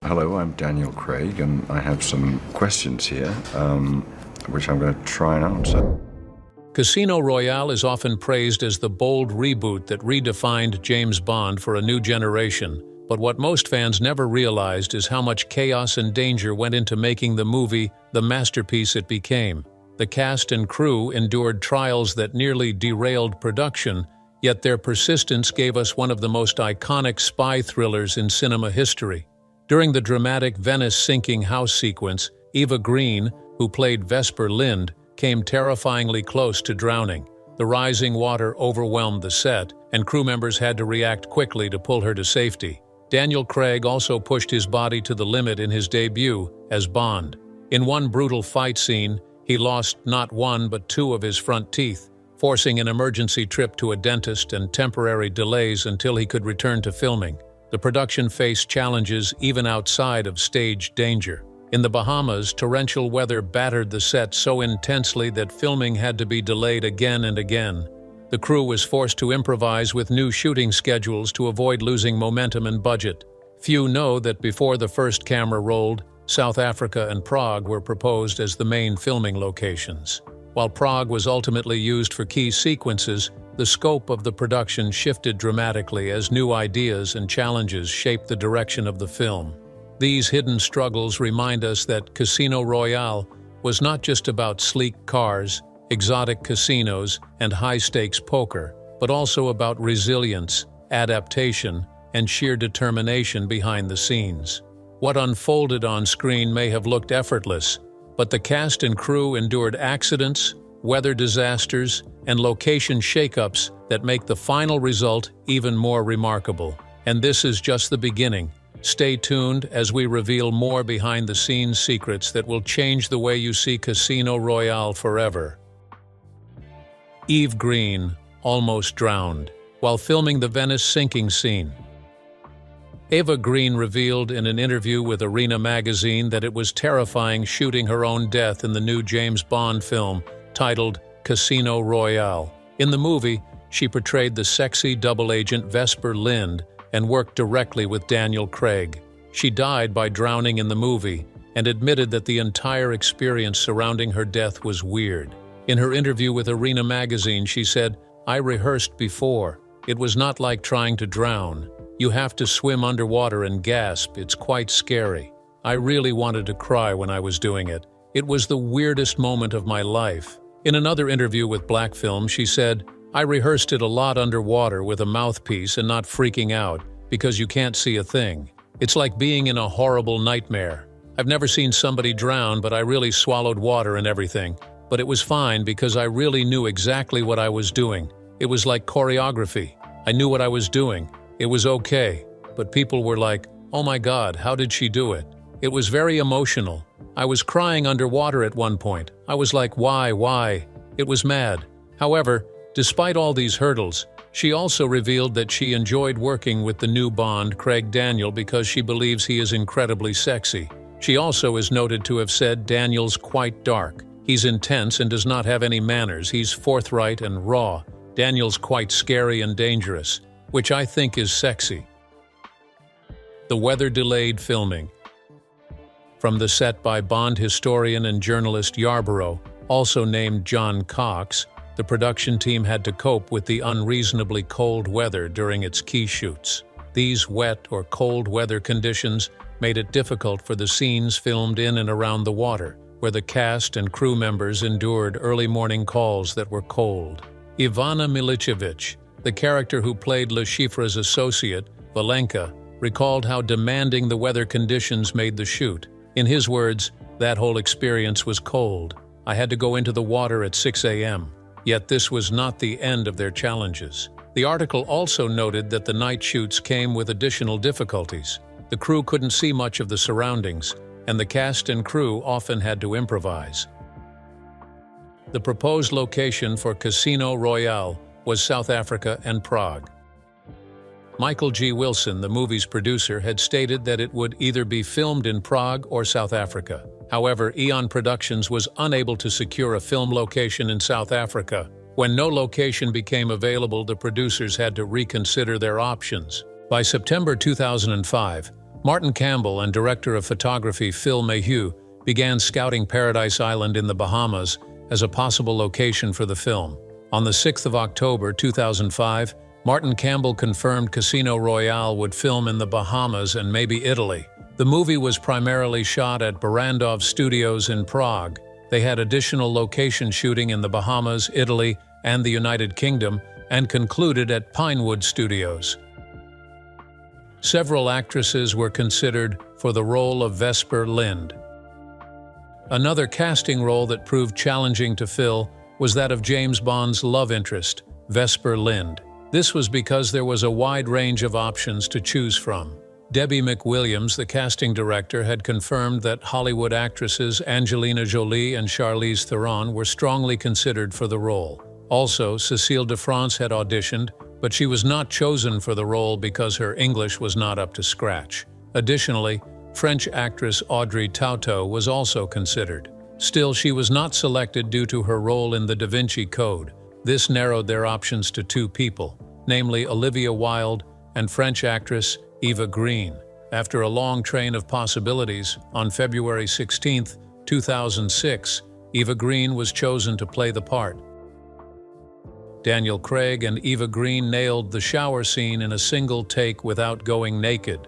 Hello, I'm Daniel Craig, and I have some questions here, which I'm going to try and answer. Casino Royale is often praised as the bold reboot that redefined James Bond for a new generation, but what most fans never realized is how much chaos and danger went into making the movie the masterpiece it became. The cast and crew endured trials that nearly derailed production, yet their persistence gave us one of the most iconic spy thrillers in cinema history. During the dramatic Venice sinking house sequence, Eva Green, who played Vesper Lind, came terrifyingly close to drowning. The rising water overwhelmed the set, and crew members had to react quickly to pull her to safety. Daniel Craig also pushed his body to the limit in his debut as Bond. In one brutal fight scene, he lost not one but two of his front teeth, forcing an emergency trip to a dentist and temporary delays until he could return to filming. The production faced challenges even outside of stage danger. In the Bahamas, torrential weather battered the set so intensely that filming had to be delayed again and again. The crew was forced to improvise with new shooting schedules to avoid losing momentum and budget. Few know that before the first camera rolled, South Africa and Prague were proposed as the main filming locations. While Prague was ultimately used for key sequences, the scope of the production shifted dramatically as new ideas and challenges shaped the direction of the film. These hidden struggles remind us that Casino Royale was not just about sleek cars, exotic casinos, and high-stakes poker, but also about resilience, adaptation, and sheer determination behind the scenes. What unfolded on screen may have looked effortless, but the cast and crew endured accidents, weather disasters, and location shakeups that make the final result even more remarkable. And this is just the beginning. Stay tuned as we reveal more behind-the-scenes secrets that will change the way you see Casino Royale forever. Eve Green almost drowned while filming the Venice sinking scene. Eva Green revealed in an interview with Arena magazine that it was terrifying shooting her own death in the new James Bond film titled Casino Royale. In the movie, she portrayed the sexy double agent Vesper Lind and worked directly with Daniel Craig. She died by drowning in the movie and admitted that the entire experience surrounding her death was weird. In her interview with Arena magazine, she said, "I rehearsed before. It was not like trying to drown. You have to swim underwater and gasp. It's quite scary. I really wanted to cry when I was doing it. It was the weirdest moment of my life." In another interview with Black Film, she said, "I rehearsed it a lot underwater with a mouthpiece and not freaking out because you can't see a thing. It's like being in a horrible nightmare. I've never seen somebody drown, but I really swallowed water and everything. But it was fine because I really knew exactly what I was doing. It was like choreography. I knew what I was doing. It was okay. But people were like, 'Oh my God, how did she do it?' It was very emotional. I was crying underwater at one point. I was like, why? It was mad." However, despite all these hurdles, she also revealed that she enjoyed working with the new Bond, Craig Daniel, because she believes he is incredibly sexy. She also is noted to have said Daniel's quite dark. He's intense and does not have any manners. He's forthright and raw. Daniel's quite scary and dangerous, which I think is sexy. The weather delayed filming. From the set by Bond historian and journalist Yarborough, also named John Cox, the production team had to cope with the unreasonably cold weather during its key shoots. These wet or cold weather conditions made it difficult for the scenes filmed in and around the water, where the cast and crew members endured early morning calls that were cold. Ivana Milicevic, the character who played Le Chiffre's associate, Valenka, recalled how demanding the weather conditions made the shoot. In his words, "That whole experience was cold. I had to go into the water at 6 a.m. Yet this was not the end of their challenges." The article also noted that the night shoots came with additional difficulties. The crew couldn't see much of the surroundings, and the cast and crew often had to improvise. The proposed location for Casino Royale was South Africa and Prague. Michael G. Wilson, the movie's producer, had stated that it would either be filmed in Prague or South Africa. However, Eon Productions was unable to secure a film location in South Africa. When no location became available, the producers had to reconsider their options. By September 2005, Martin Campbell and director of photography Phil Mayhew began scouting Paradise Island in the Bahamas as a possible location for the film. On the 6th of October 2005, Martin Campbell confirmed Casino Royale would film in the Bahamas and maybe Italy. The movie was primarily shot at Barrandov Studios in Prague. They had additional location shooting in the Bahamas, Italy, and the United Kingdom, and concluded at Pinewood Studios. Several actresses were considered for the role of Vesper Lynd. Another casting role that proved challenging to fill was that of James Bond's love interest, Vesper Lynd. This was because there was a wide range of options to choose from. Debbie McWilliams, the casting director, had confirmed that Hollywood actresses Angelina Jolie and Charlize Theron were strongly considered for the role. Also, Cécile de France had auditioned, but she was not chosen for the role because her English was not up to scratch. Additionally, French actress Audrey Tautou was also considered. Still, she was not selected due to her role in the Da Vinci Code. This narrowed their options to two people, namely Olivia Wilde and French actress Eva Green. After a long train of possibilities, on February 16, 2006, Eva Green was chosen to play the part. Daniel Craig and Eva Green nailed the shower scene in a single take without going naked.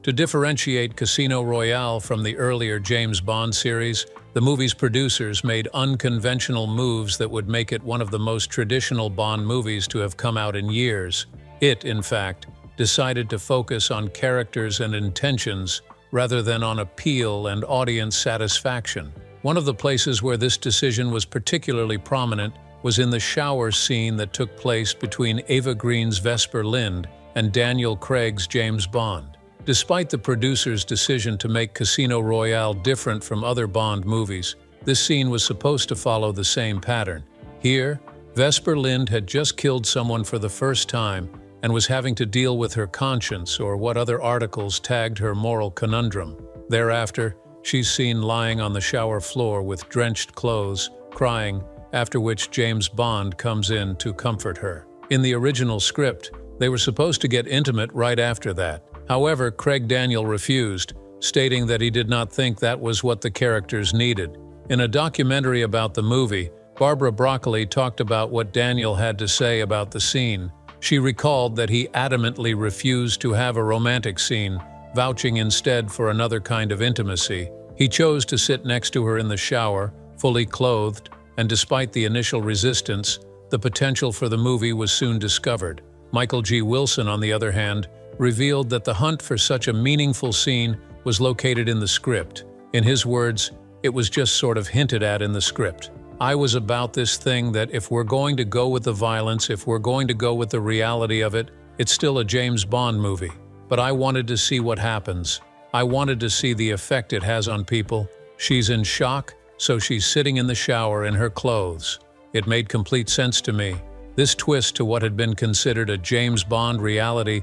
To differentiate Casino Royale from the earlier James Bond series, the movie's producers made unconventional moves that would make it one of the most traditional Bond movies to have come out in years. It, in fact, decided to focus on characters and intentions rather than on appeal and audience satisfaction. One of the places where this decision was particularly prominent was in the shower scene that took place between Eva Green's Vesper Lynd and Daniel Craig's James Bond. Despite the producers' decision to make Casino Royale different from other Bond movies, this scene was supposed to follow the same pattern. Here, Vesper Lynd had just killed someone for the first time and was having to deal with her conscience, or what other articles tagged her moral conundrum. Thereafter, she's seen lying on the shower floor with drenched clothes, crying, after which James Bond comes in to comfort her. In the original script, they were supposed to get intimate right after that. However, Craig Daniel refused, stating that he did not think that was what the characters needed. In a documentary about the movie, Barbara Broccoli talked about what Daniel had to say about the scene. She recalled that he adamantly refused to have a romantic scene, vouching instead for another kind of intimacy. He chose to sit next to her in the shower, fully clothed, and despite the initial resistance, the potential for the movie was soon discovered. Michael G. Wilson, on the other hand, revealed that the hunt for such a meaningful scene was located in the script. In his words, it was just sort of hinted at in the script. I was about this thing that if we're going to go with the violence, if we're going to go with the reality of it, it's still a James Bond movie. But I wanted to see what happens. I wanted to see the effect it has on people. She's in shock, so she's sitting in the shower in her clothes. It made complete sense to me. This twist to what had been considered a James Bond reality.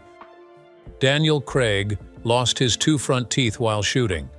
Daniel Craig lost his two front teeth while shooting.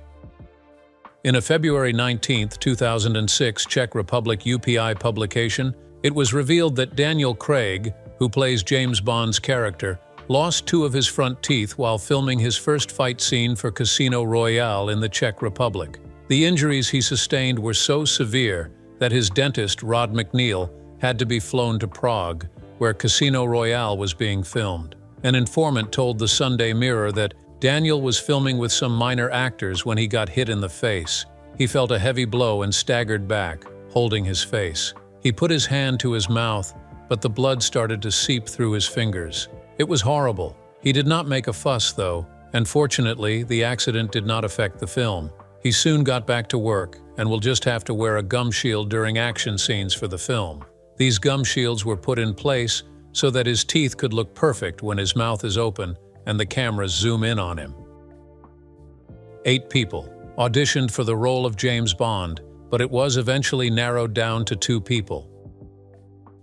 In a February 19, 2006 Czech Republic UPI publication, it was revealed that Daniel Craig, who plays James Bond's character, lost two of his front teeth while filming his first fight scene for Casino Royale in the Czech Republic. The injuries he sustained were so severe that his dentist, Rod McNeil, had to be flown to Prague, where Casino Royale was being filmed. An informant told the Sunday Mirror that Daniel was filming with some minor actors when he got hit in the face. He felt a heavy blow and staggered back, holding his face. He put his hand to his mouth, but the blood started to seep through his fingers. It was horrible. He did not make a fuss, though, and fortunately, the accident did not affect the film. He soon got back to work and will just have to wear a gum shield during action scenes for the film. These gum shields were put in place so that his teeth could look perfect when his mouth is open and the cameras zoom in on him. 8 people auditioned for the role of James Bond, but it was eventually narrowed down to 2 people.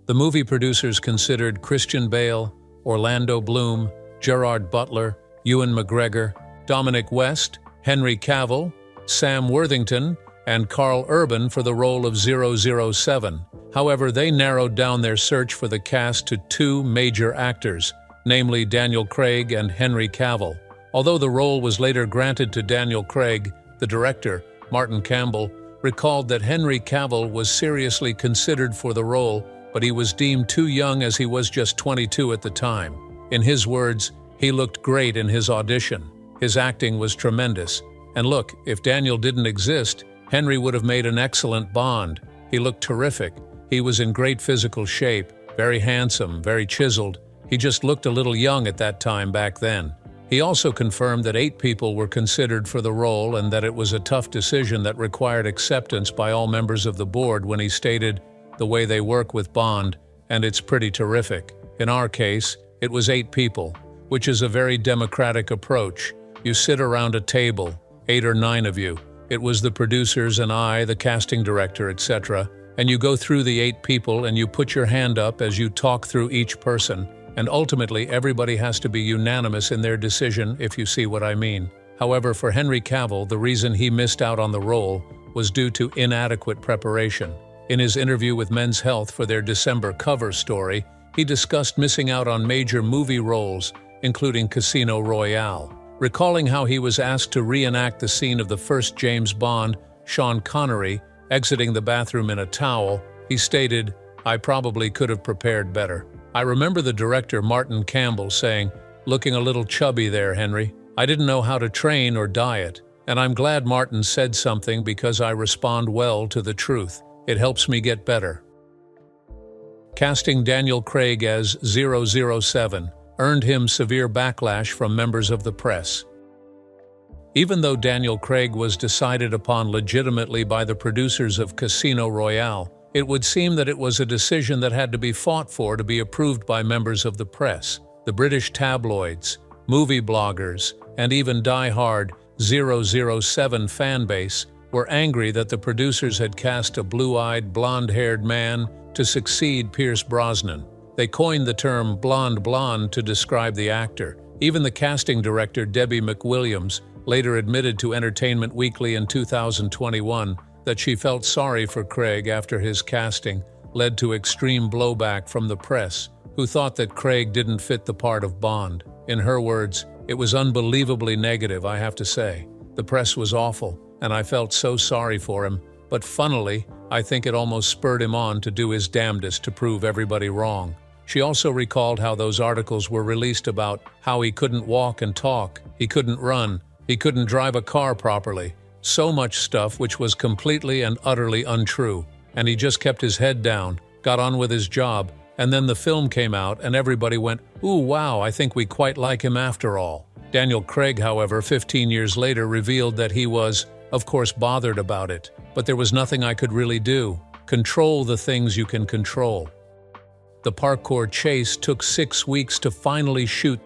The movie producers considered Christian Bale, Orlando Bloom, Gerard Butler, Ewan McGregor, Dominic West, Henry Cavill, Sam Worthington, and Carl Urban for the role of 007. However, they narrowed down their search for the cast to 2 major actors, namely Daniel Craig and Henry Cavill. Although the role was later granted to Daniel Craig, the director, Martin Campbell, recalled that Henry Cavill was seriously considered for the role, but he was deemed too young as he was just 22 at the time. In his words, "He looked great in his audition. His acting was tremendous. And look, if Daniel didn't exist, Henry would have made an excellent Bond. He looked terrific. He was in great physical shape, very handsome, very chiseled. He just looked a little young at that time back then." He also confirmed that 8 people were considered for the role and that it was a tough decision that required acceptance by all members of the board when he stated, "The way they work with Bond, and it's pretty terrific. In our case, it was 8 people, which is a very democratic approach. You sit around a table, 8 or 9 of you. It was the producers and I, the casting director, etc., and you go through the 8 people and you put your hand up as you talk through each person, and ultimately everybody has to be unanimous in their decision, if you see what I mean." However, for Henry Cavill, the reason he missed out on the role was due to inadequate preparation. In his interview with Men's Health for their December cover story, he discussed missing out on major movie roles, including Casino Royale. Recalling how he was asked to reenact the scene of the first James Bond, Sean Connery, exiting the bathroom in a towel, he stated, "I probably could have prepared better. I remember the director Martin Campbell saying, 'Looking a little chubby there, Henry. I didn't know how to train or diet, and I'm glad Martin said something because I respond well to the truth. It helps me get better.'" Casting Daniel Craig as 007 earned him severe backlash from members of the press. Even though Daniel Craig was decided upon legitimately by the producers of Casino Royale, it would seem that it was a decision that had to be fought for to be approved by members of the press. The British tabloids, movie bloggers, and even die-hard 007 fanbase were angry that the producers had cast a blue-eyed, blonde-haired man to succeed Pierce Brosnan. They coined the term "blonde blonde" to describe the actor. Even the casting director Debbie McWilliams later admitted to Entertainment Weekly in 2021 that she felt sorry for Craig after his casting led to extreme blowback from the press, who thought that Craig didn't fit the part of Bond. In her words, "It was unbelievably negative, I have to say. The press was awful, and I felt so sorry for him, but funnily, I think it almost spurred him on to do his damnedest to prove everybody wrong." She also recalled how those articles were released about how he couldn't walk and talk, he couldn't run, he couldn't drive a car properly. So much stuff which was completely and utterly untrue. And he just kept his head down, got on with his job, and then the film came out and everybody went, "Ooh, wow, I think we quite like him after all." Daniel Craig, however, 15 years later revealed that he was, of course, bothered about it, but there was nothing I could really do. Control the things you can control. The parkour chase took 6 weeks to finally shoot.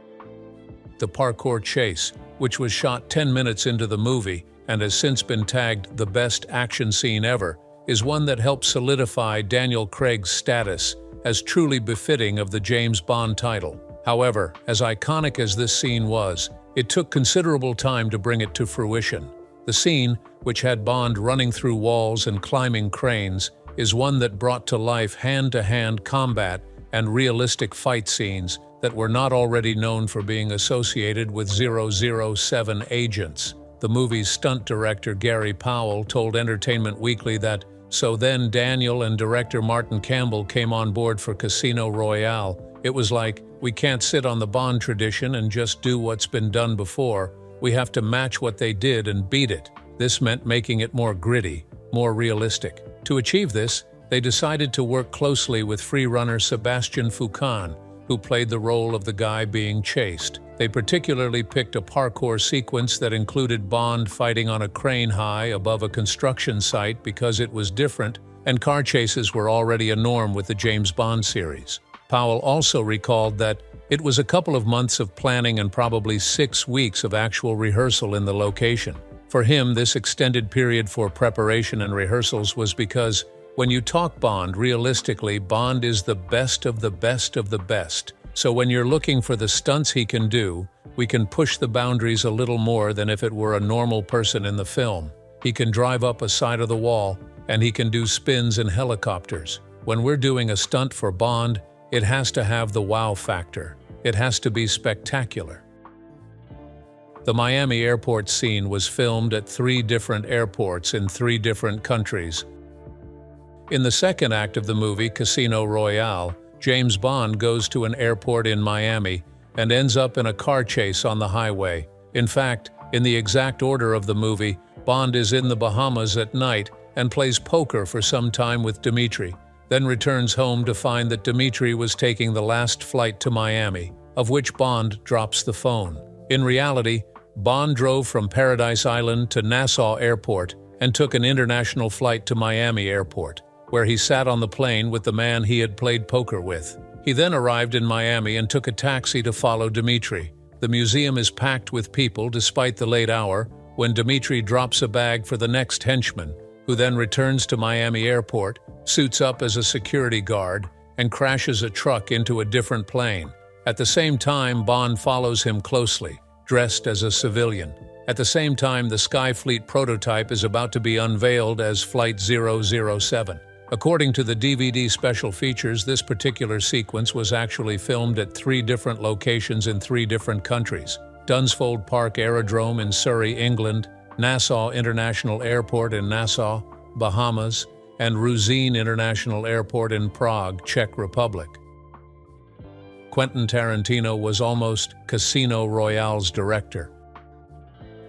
The parkour chase, which was shot 10 minutes into the movie and has since been tagged the best action scene ever, is one that helped solidify Daniel Craig's status as truly befitting of the James Bond title. However, as iconic as this scene was, it took considerable time to bring it to fruition. The scene, which had Bond running through walls and climbing cranes, is one that brought to life hand-to-hand combat and realistic fight scenes that were not already known for being associated with 007 agents. The movie's stunt director Gary Powell told Entertainment Weekly that, "So then Daniel and director Martin Campbell came on board for Casino Royale. It was like, we can't sit on the Bond tradition and just do what's been done before. We have to match what they did and beat it." This meant making it more gritty, more realistic. To achieve this, they decided to work closely with freerunner Sebastian Foucan, who played the role of the guy being chased. They particularly picked a parkour sequence that included Bond fighting on a crane high above a construction site because it was different, and car chases were already a norm with the James Bond series. Powell also recalled that it was a couple of months of planning and probably 6 weeks of actual rehearsal in the location. For him, this extended period for preparation and rehearsals was because, when you talk Bond, realistically, Bond is the best of the best of the best. So when you're looking for the stunts he can do, we can push the boundaries a little more than if it were a normal person in the film. He can drive up a side of the wall, and he can do spins in helicopters. When we're doing a stunt for Bond, it has to have the wow factor. It has to be spectacular. The Miami airport scene was filmed at 3 different airports in 3 different countries. In the second act of the movie, Casino Royale, James Bond goes to an airport in Miami and ends up in a car chase on the highway. In fact, in the exact order of the movie, Bond is in the Bahamas at night and plays poker for some time with Dimitri, then returns home to find that Dimitri was taking the last flight to Miami, of which Bond drops the phone. In reality, Bond drove from Paradise Island to Nassau Airport and took an international flight to Miami Airport, where he sat on the plane with the man he had played poker with. He then arrived in Miami and took a taxi to follow Dimitri. The museum is packed with people despite the late hour when Dimitri drops a bag for the next henchman, who then returns to Miami Airport, suits up as a security guard, and crashes a truck into a different plane. At the same time, Bond follows him closely, dressed as a civilian. At the same time, the Skyfleet prototype is about to be unveiled as Flight 007. According to the DVD special features, this particular sequence was actually filmed at 3 different locations in 3 different countries: Dunsfold Park Aerodrome in Surrey, England, Nassau International Airport in Nassau, Bahamas, and Ruzyně International Airport in Prague, Czech Republic. Quentin Tarantino was almost Casino Royale's director.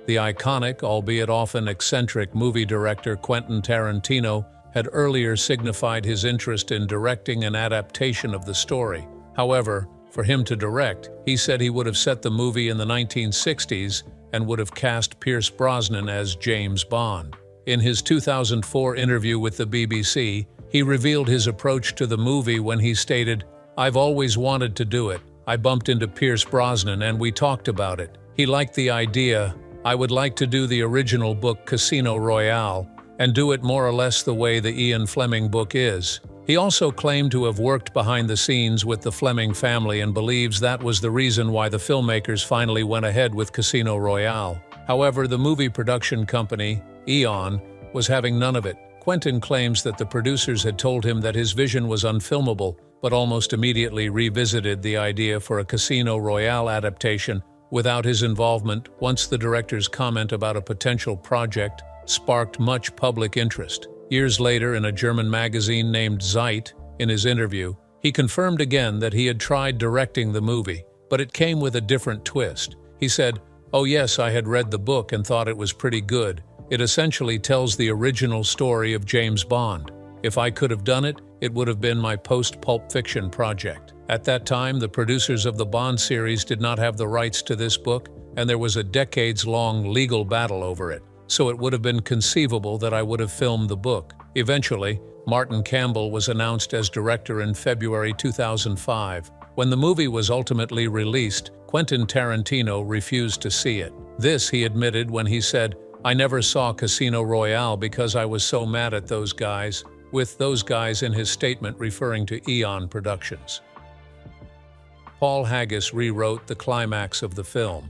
The iconic, albeit often eccentric, movie director Quentin Tarantino had earlier signified his interest in directing an adaptation of the story. However, for him to direct, he said he would have set the movie in the 1960s and would have cast Pierce Brosnan as James Bond. In his 2004 interview with the BBC, he revealed his approach to the movie when he stated, "I've always wanted to do it. I bumped into Pierce Brosnan and we talked about it. He liked the idea. I would like to do the original book Casino Royale and do it more or less the way the Ian Fleming book is." He also claimed to have worked behind the scenes with the Fleming family and believes that was the reason why the filmmakers finally went ahead with Casino Royale. However, the movie production company, Eon, was having none of it. Quentin claims that the producers had told him that his vision was unfilmable, but almost immediately revisited the idea for a Casino Royale adaptation without his involvement once the director's comment about a potential project sparked much public interest. Years later, in a German magazine named Zeit, in his interview, he confirmed again that he had tried directing the movie, but it came with a different twist. He said, "Oh yes, I had read the book and thought it was pretty good. It essentially tells the original story of James Bond. If I could have done it, it would have been my post-Pulp Fiction project." At that time, the producers of the Bond series did not have the rights to this book, and there was a decades-long legal battle over it. So it would have been conceivable that I would have filmed the book. Eventually, Martin Campbell was announced as director in February 2005. When the movie was ultimately released, Quentin Tarantino refused to see it. This he admitted when he said, "I never saw Casino Royale because I was so mad at those guys," with those guys in his statement referring to Eon Productions. Paul Haggis rewrote the climax of the film.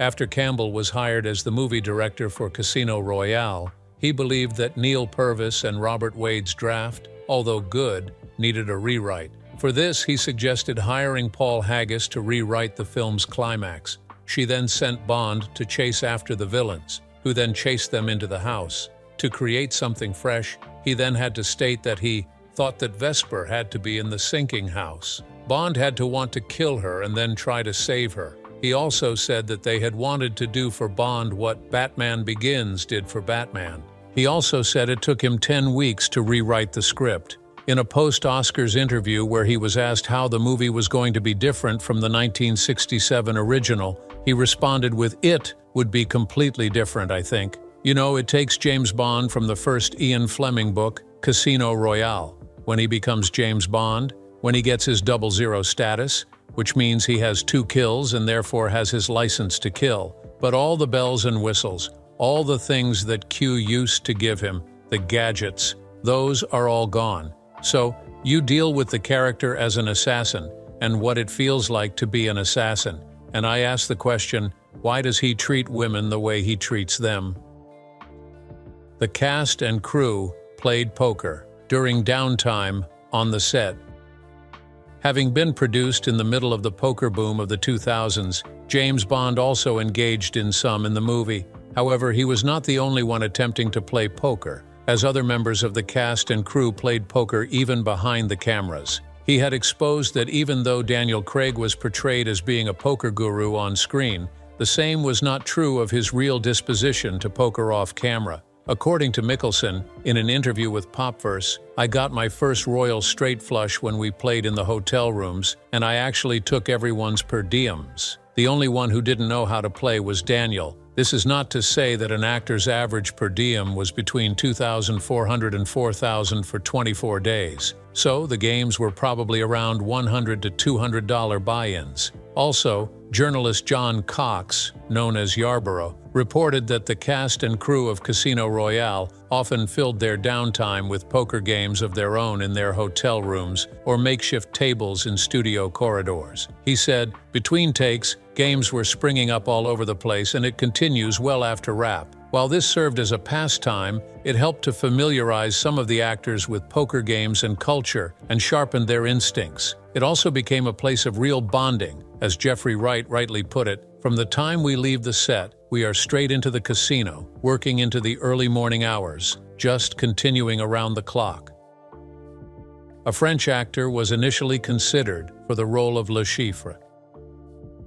After Campbell was hired as the movie director for Casino Royale, he believed that Neil Purvis and Robert Wade's draft, although good, needed a rewrite. For this, he suggested hiring Paul Haggis to rewrite the film's climax. She then sent Bond to chase after the villains, who then chased them into the house. To create something fresh, he then had to state that he thought that Vesper had to be in the sinking house. Bond had to want to kill her and then try to save her. He also said that they had wanted to do for Bond what Batman Begins did for Batman. He also said it took him 10 weeks to rewrite the script. In a post-Oscars interview where he was asked how the movie was going to be different from the 1967 original, he responded with, "It would be completely different, I think. You know, it takes James Bond from the first Ian Fleming book, Casino Royale. When he becomes James Bond, when he gets his 00 status, which means he has 2 kills and therefore has his license to kill. But all the bells and whistles, all the things that Q used to give him, the gadgets, those are all gone. So you deal with the character as an assassin and what it feels like to be an assassin. And I ask the question, why does he treat women the way he treats them?" The cast and crew played poker during downtime on the set. Having been produced in the middle of the poker boom of the 2000s, James Bond also engaged in some in the movie. However, he was not the only one attempting to play poker, as other members of the cast and crew played poker even behind the cameras. He had exposed that even though Daniel Craig was portrayed as being a poker guru on screen, the same was not true of his real disposition to poker off camera. According to Mickelson, in an interview with Popverse, "I got my first royal straight flush when we played in the hotel rooms, and I actually took everyone's per diems. The only one who didn't know how to play was Daniel." This is not to say that an actor's average per diem was between $2,400 and $4,000 for 24 days. So, the games were probably around $100 to $200 buy-ins. Also, journalist John Cox, known as Yarborough, reported that the cast and crew of Casino Royale often filled their downtime with poker games of their own in their hotel rooms or makeshift tables in studio corridors. He said, "Between takes, games were springing up all over the place, and it continues well after wrap." While this served as a pastime, it helped to familiarize some of the actors with poker games and culture and sharpened their instincts. It also became a place of real bonding. As Jeffrey Wright rightly put it, "From the time we leave the set, we are straight into the casino, working into the early morning hours, just continuing around the clock." A French actor was initially considered for the role of Le Chiffre.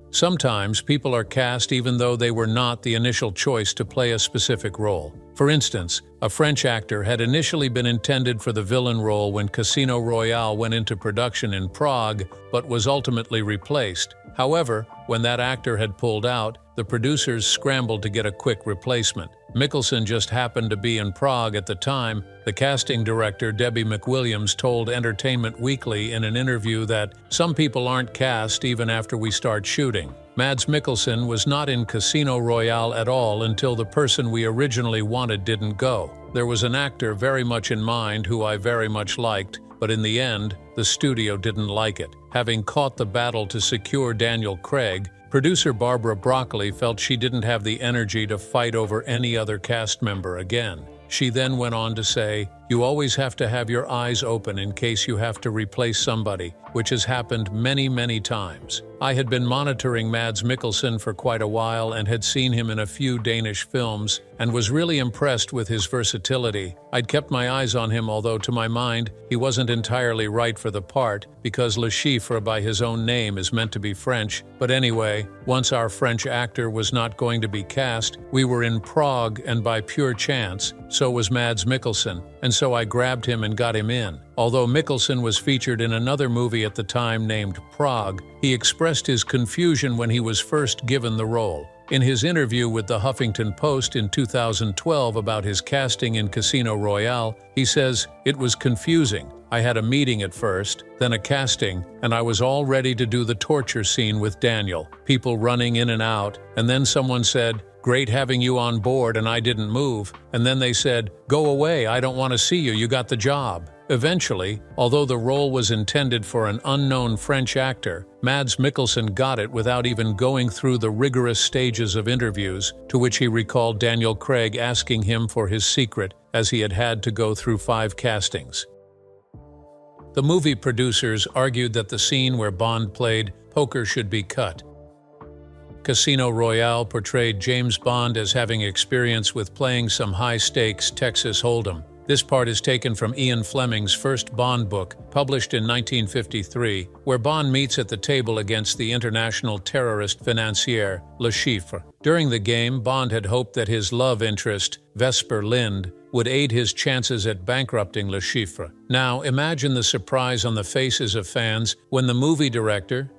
Sometimes people are cast even though they were not the initial choice to play a specific role. For instance, a French actor had initially been intended for the villain role when Casino Royale went into production in Prague, but was ultimately replaced. However, when that actor had pulled out, the producers scrambled to get a quick replacement. Mickelson just happened to be in Prague at the time. The casting director, Debbie McWilliams, told Entertainment Weekly in an interview that some people aren't cast even after we start shooting. Mads Mikkelsen was not in Casino Royale at all until the person we originally wanted didn't go. There was an actor very much in mind who I very much liked, but in the end, the studio didn't like it. Having caught the battle to secure Daniel Craig, producer Barbara Broccoli felt she didn't have the energy to fight over any other cast member again. She then went on to say, "You always have to have your eyes open in case you have to replace somebody, which has happened many, many times." I had been monitoring Mads Mikkelsen for quite a while and had seen him in a few Danish films and was really impressed with his versatility. I'd kept my eyes on him, although to my mind, he wasn't entirely right for the part because Le Chiffre by his own name is meant to be French. But anyway, once our French actor was not going to be cast, we were in Prague, and by pure chance, so was Mads Mikkelsen, and so I grabbed him and got him in. Although Mikkelsen was featured in another movie at the time named Prague, he expressed his confusion when he was first given the role. In his interview with the Huffington Post in 2012 about his casting in Casino Royale, he says, "It was confusing. I had a meeting at first, then a casting, and I was all ready to do the torture scene with Daniel, people running in and out, and then someone said, 'Great having you on board,' and I didn't move, and then they said, 'Go away, I don't want to see you, you got the job.'" Eventually, although the role was intended for an unknown French actor, Mads Mikkelsen got it without even going through the rigorous stages of interviews, to which he recalled Daniel Craig asking him for his secret, as he had to go through 5 castings. The movie producers argued that the scene where Bond played poker should be cut. Casino Royale portrayed James Bond as having experience with playing some high-stakes Texas Hold'em. This part is taken from Ian Fleming's first Bond book, published in 1953, where Bond meets at the table against the international terrorist financier, Le Chiffre. During the game, Bond had hoped that his love interest, Vesper Lynd, would aid his chances at bankrupting Le Chiffre. Now, imagine the surprise on the faces of fans when the movie director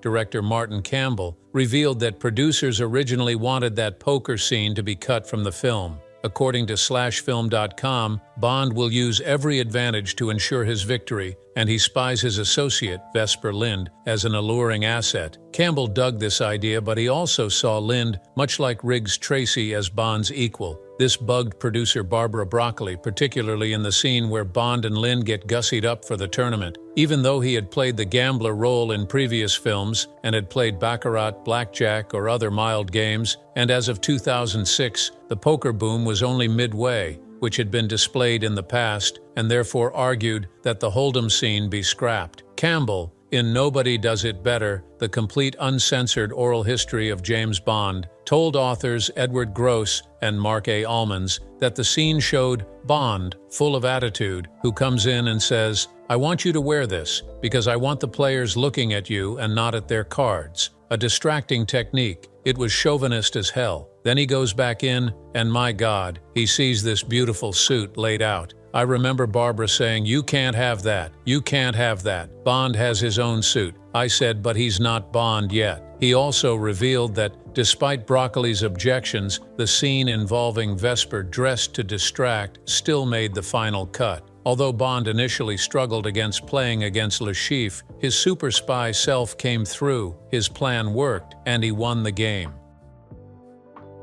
Martin Campbell, revealed that producers originally wanted that poker scene to be cut from the film. According to /film.com, Bond will use every advantage to ensure his victory, and he spies his associate, Vesper Lynd, as an alluring asset. Campbell dug this idea, but he also saw Lynd, much like Riggs Tracy, as Bond's equal. This bugged producer Barbara Broccoli, particularly in the scene where Bond and Lynd get gussied up for the tournament. Even though he had played the gambler role in previous films and had played baccarat, blackjack, or other mild games, and as of 2006, the poker boom was only midway, which had been displayed in the past, and therefore argued that the Hold'em scene be scrapped. Campbell, In Nobody Does It Better, the complete uncensored oral history of James Bond told authors Edward Gross and Mark A. Almonds that the scene showed Bond, full of attitude, who comes in and says, "I want you to wear this, because I want the players looking at you and not at their cards." A distracting technique. It was chauvinist as hell. Then he goes back in, and my God, he sees this beautiful suit laid out. I remember Barbara saying, "You can't have that. You can't have that. Bond has his own suit." I said, "But he's not Bond yet." He also revealed that, despite Broccoli's objections, the scene involving Vesper dressed to distract still made the final cut. Although Bond initially struggled against playing against Le Chiffre, his super spy self came through, his plan worked, and he won the game.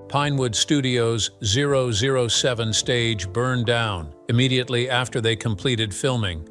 Pinewood Studios' 007 stage burned down immediately after they completed filming.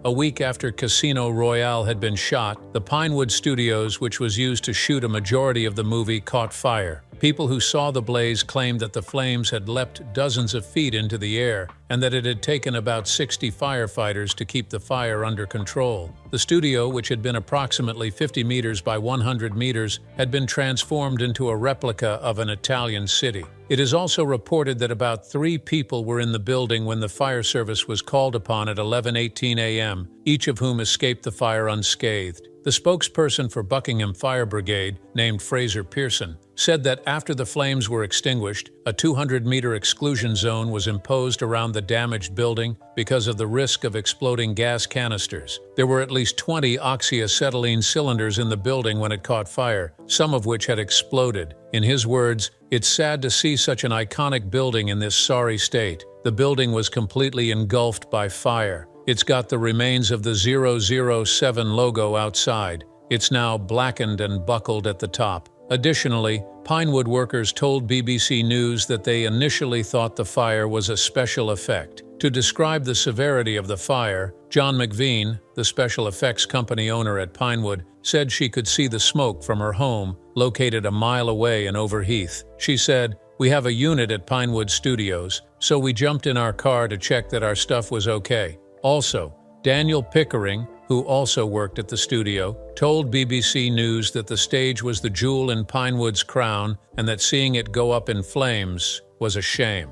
A week after Casino Royale had been shot, the Pinewood Studios, which was used to shoot a majority of the movie, caught fire. People who saw the blaze claimed that the flames had leapt dozens of feet into the air and that it had taken about 60 firefighters to keep the fire under control. The studio, which had been approximately 50 meters by 100 meters, had been transformed into a replica of an Italian city. It is also reported that about 3 people were in the building when the fire service was called upon at 11:18 a.m., each of whom escaped the fire unscathed. The spokesperson for Buckingham Fire Brigade, named Fraser Pearson, said that after the flames were extinguished, a 200-meter exclusion zone was imposed around the damaged building because of the risk of exploding gas canisters. There were at least 20 oxyacetylene cylinders in the building when it caught fire, some of which had exploded. In his words, "It's sad to see such an iconic building in this sorry state. The building was completely engulfed by fire. It's got the remains of the 007 logo outside. It's now blackened and buckled at the top." Additionally, Pinewood workers told BBC News that they initially thought the fire was a special effect. To describe the severity of the fire, John McVean, the special effects company owner at Pinewood, said she could see the smoke from her home, located a mile away in Overheath. She said, "We have a unit at Pinewood Studios, so we jumped in our car to check that our stuff was okay." Also, Daniel Pickering, who also worked at the studio, told BBC News that the stage was the jewel in Pinewood's crown and that seeing it go up in flames was a shame.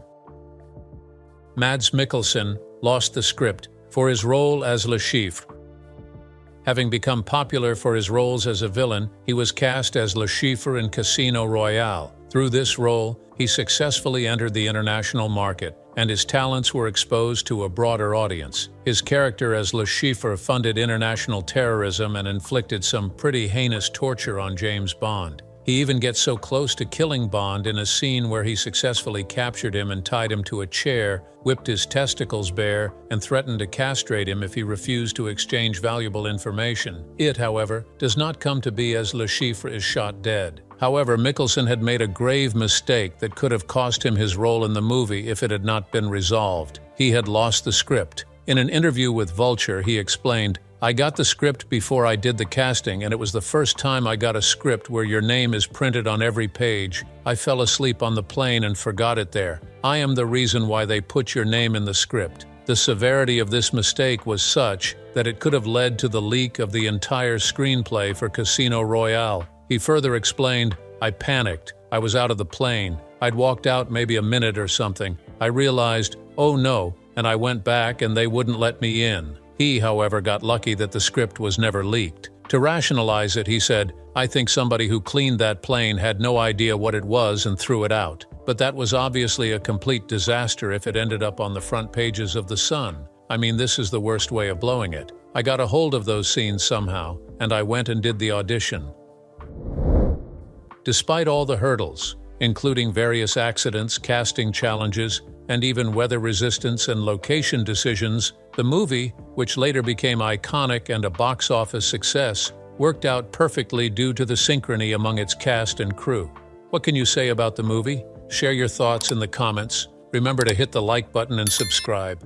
Mads Mikkelsen lost the script for his role as Le Chiffre. Having become popular for his roles as a villain, he was cast as Le Chiffre in Casino Royale. Through this role, he successfully entered the international market, and his talents were exposed to a broader audience. His character as Le Chiffre funded international terrorism and inflicted some pretty heinous torture on James Bond. He even gets so close to killing Bond in a scene where he successfully captured him and tied him to a chair, whipped his testicles bare, and threatened to castrate him if he refused to exchange valuable information. It, however, does not come to be as Le Chiffre is shot dead. However, Mikkelsen had made a grave mistake that could have cost him his role in the movie if it had not been resolved. He had lost the script. In an interview with Vulture, he explained, "I got the script before I did the casting, and it was the first time I got a script where your name is printed on every page. I fell asleep on the plane and forgot it there. I am the reason why they put your name in the script." The severity of this mistake was such that it could have led to the leak of the entire screenplay for Casino Royale. He further explained, "I panicked. I was out of the plane. I'd walked out maybe a minute or something. I realized, oh no, and I went back and they wouldn't let me in." He, however, got lucky that the script was never leaked. To rationalize it, he said, "I think somebody who cleaned that plane had no idea what it was and threw it out. But that was obviously a complete disaster if it ended up on the front pages of The Sun. I mean, this is the worst way of blowing it. I got a hold of those scenes somehow, and I went and did the audition." Despite all the hurdles, including various accidents, casting challenges, and even weather resistance and location decisions, the movie, which later became iconic and a box office success, worked out perfectly due to the synchrony among its cast and crew. What can you say about the movie? Share your thoughts in the comments. Remember to hit the like button and subscribe.